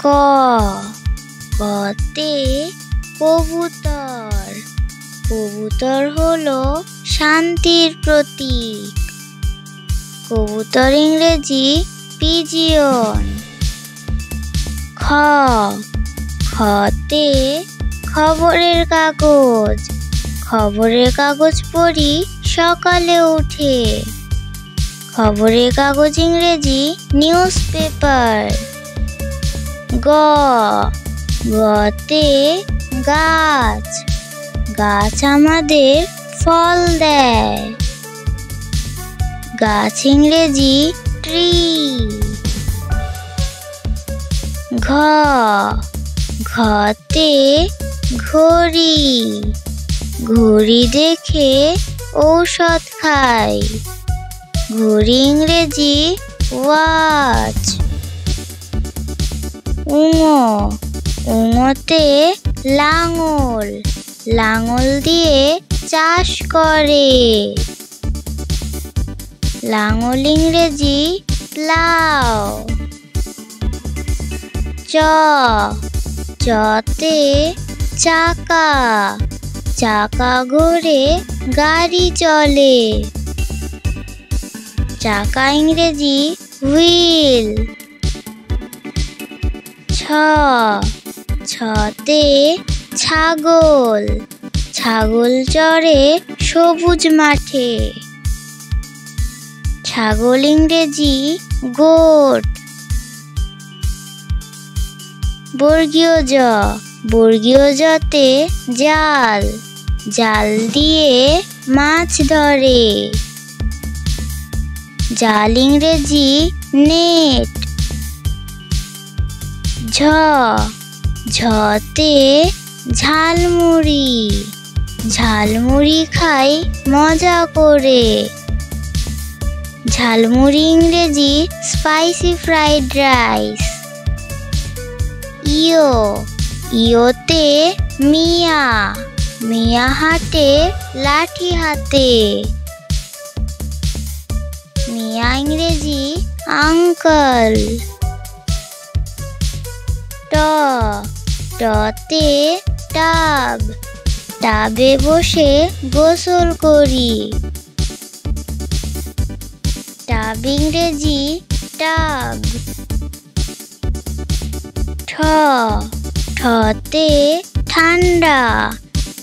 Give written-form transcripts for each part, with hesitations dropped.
ক, কতে কবুতর। কবুতর হলো শান্তির প্রতীক। কবুতর ইংরেজি পিজিয়ন। খ, খতে খবরের কাগজ। খবরের কাগজ পড়ি সকালে উঠে। খবরের কাগজ ইংরেজি নিউজ পেপার। গ, গতে গাছ। গাছ আমাদের ফল দেয়। গাছ ইংরেজি ট্রি। ঘ, ঘতে ঘড়ি। ঘড়ি দেখে ঔষধ খাই। ঘড়ি ইংরেজি ওয়াচ। উঙ, উঙতে লাঙল। লাঙল দিয়ে চাষ করে। লাঙল ইংরেজি প্লাউ। চ, চতে চাকা। চাকা ঘোরে গাড়ি চলে। চাকা ইংরেজি হুইল। ছ, ছতে ছাগল। ছাগল চরে সবুজ মাঠে। ছাগল ইংরেজি গোট। বর্গীয় জ, বর্গীয় জতে জাল। জাল দিয়ে মাছ ধরে। জাল ইংরেজি নেট। ঝ, ঝতে ঝালমুড়ি। ঝালমুড়ি খাই মজা করে। ঝালমুড়ি ইংরেজি স্পাইসি ফ্রাইড রাইস। ইয়ো, ইয়োতে মিয়া। মিয়া হাতে লাঠি হাতে। মিয়া ইংরেজি আঙ্কেল। ট, টতে টাব। টাবে বসে গোসল করি। টাব ইংরেজি টাব। ঠ, ঠতে ঠান্ডা।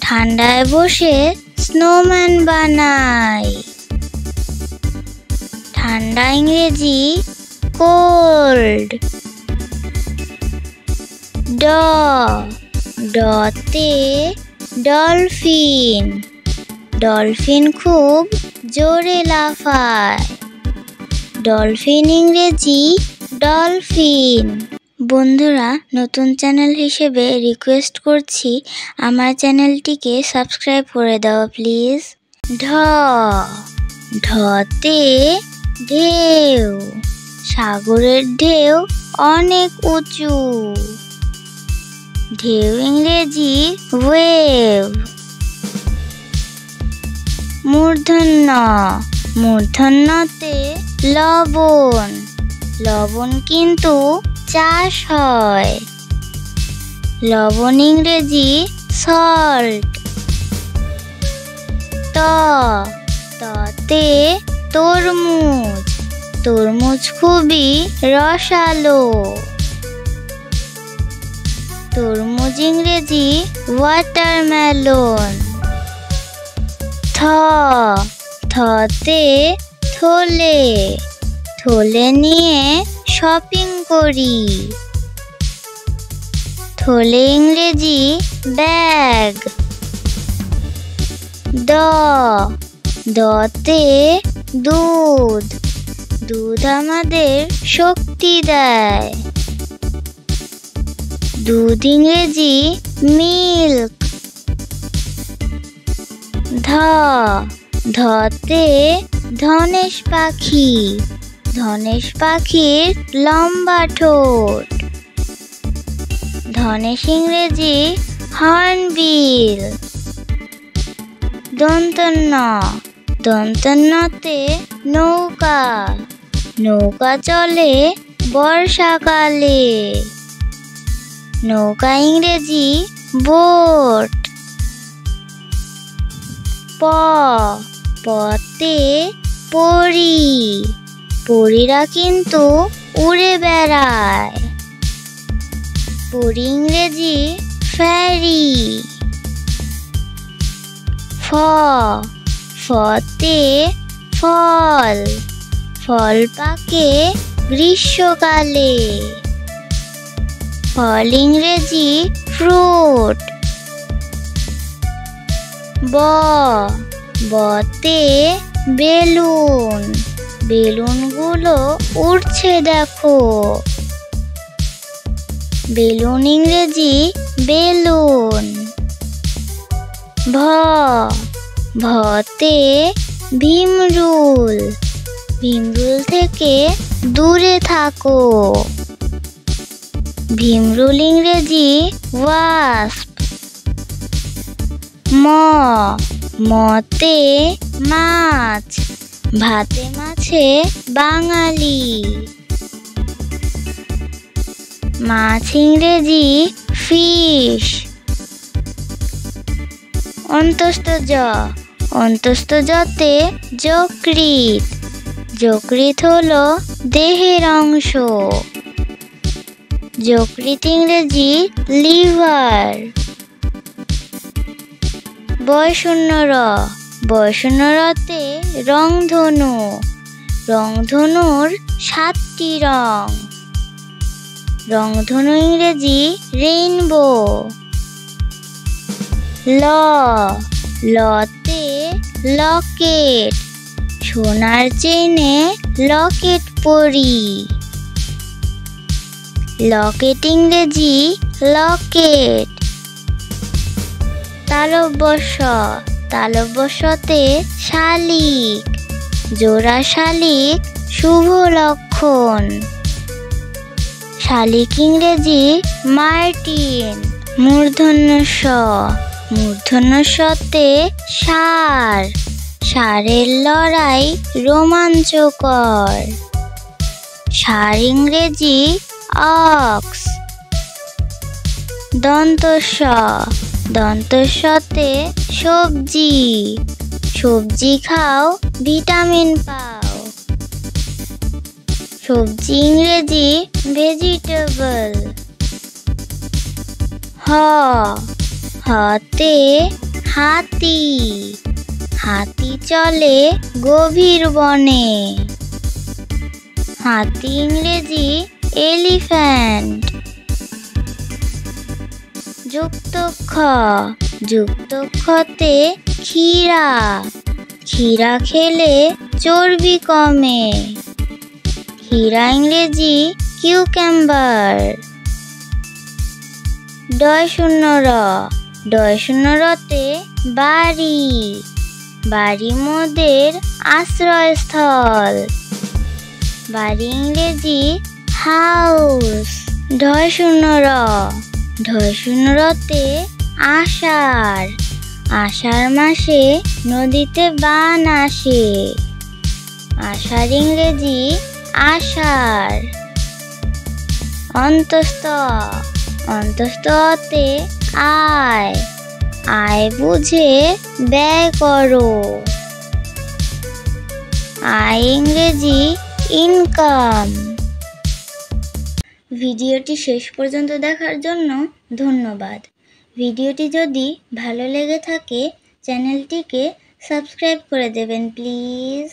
ঠান্ডায় বসে স্নোম্যান বানাই। ঠান্ডা ইংরেজি কোল্ড। ড, ডতে ডলফিন। ডলফিন খুব জোরে লাফায়। ডলফিন ইংরেজি ডলফিন। বন্ধুরা, নতুন চ্যানেল হিসেবে রিকোয়েস্ট করছি আমার চ্যানেলটিকে সাবস্ক্রাইব করে দাও প্লিজ। ঢ, ঢতে ঢেউ। সাগরের ঢেউ অনেক উঁচু। ঢেউ ইংরেজি ওয়েভ। মূর্ধন্য, মূর্ধন্যতে লবণ। লবণ কিন্তু চাষ হয়। লবণ ইংরেজি সল্ট। ত, ততে তরমুজ। তরমুজ খুবই রসালো। তরমুজ ইংরেজি ওয়াটারমেলন। থ, থতে থলে। থলে নিয়ে শপিং করি। থলে ইংরেজি ব্যাগ। দ, দতে দুধ। দুধ আমাদের শক্তি দেয়। দুধ ইংরেজি মিল্ক। ধ, ধতে ধনেশ পাখি। ধনেশ পাখির লম্বা ঠোঁট। ধনেশ ইংরেজি হর্নবিল। দন্তন্য, দন্তন্যতে নৌকা। নৌকা চলে বর্ষাকালে। নৌকা ইংরেজি বোট। পতে পরী, পরীরা কিন্তু উড়ে বেড়ায়। পরী ইংরেজি ফেরি। ফতে ফল, ফল পাকে গ্রীষ্মকালে। ফল ইংরেজি ফ্রুট। বতে বেলুন, বেলুনগুলো উড়ছে দেখো। বেলুন ইংরেজি বেলুন। ভতে ভীমরুল, ভীমরুল থেকে দূরে থাকো। ভীমরুল ইংরেজি ওয়াস্প। মতে মাছ, ভাতে মাছে বাঙালি। মাছ ইংরেজি ফিশ। অন্তস্থ জতে যকৃৎ, যকৃৎ হলো দেহের অংশ। যকৃৎ ইংরেজি লিভার। বয়শূন্যরতে রংধনু, রংধনুর 7টি রং। রংধনু ইংরেজি রেইনবো। লতে লকেট, সোনার চেনে লকেট পরি। লকেট ইংরেজি লকেট। তালব্যশতে শালিক, জোড়া শালিক শুভ লক্ষণ। শালিক ইংরেজি মার্টিন। মূর্ধন্যস্বতে ষাঁড়, ষাঁড়ের লড়াই রোমাঞ্চকর। ষাঁড় ইংরেজি অক্স। দন্তস্বতে সবজি, সবজি খাও ভিটামিন পাও। সবজি ইংরেজি ভেজিটেবল। হতে হাতি, হাতি চলে গভীর বনে। হাতি ইংরেজি এলিফ্যান্ট। যুক্তক্ষতে ক্ষীরা, ক্ষীরা খেলে চর্বি কমে। ক্ষীরা ইংরেজি কিউকাম্বার। ডয়শূন্যরতে বাড়ি, বাড়ি মোদের আশ্রয়স্থল। বাড়ি ইংরেজি হাউস। ঢয়শূন্যরতে আষাঢ়, আষাঢ় মাসে নদীতে বান আসে। আষাঢ় ইংরেজি আষাঢ়। অন্তস্থতে আয়, আয় বুঝে ব্যয় করো। আয় ইংরেজি ইনকাম। ভিডিওটি শেষ পর্যন্ত দেখার জন্য ধন্যবাদ। ভিডিওটি যদি ভালো লেগে থাকে চ্যানেলটিকে সাবস্ক্রাইব করে দেবেন প্লিজ।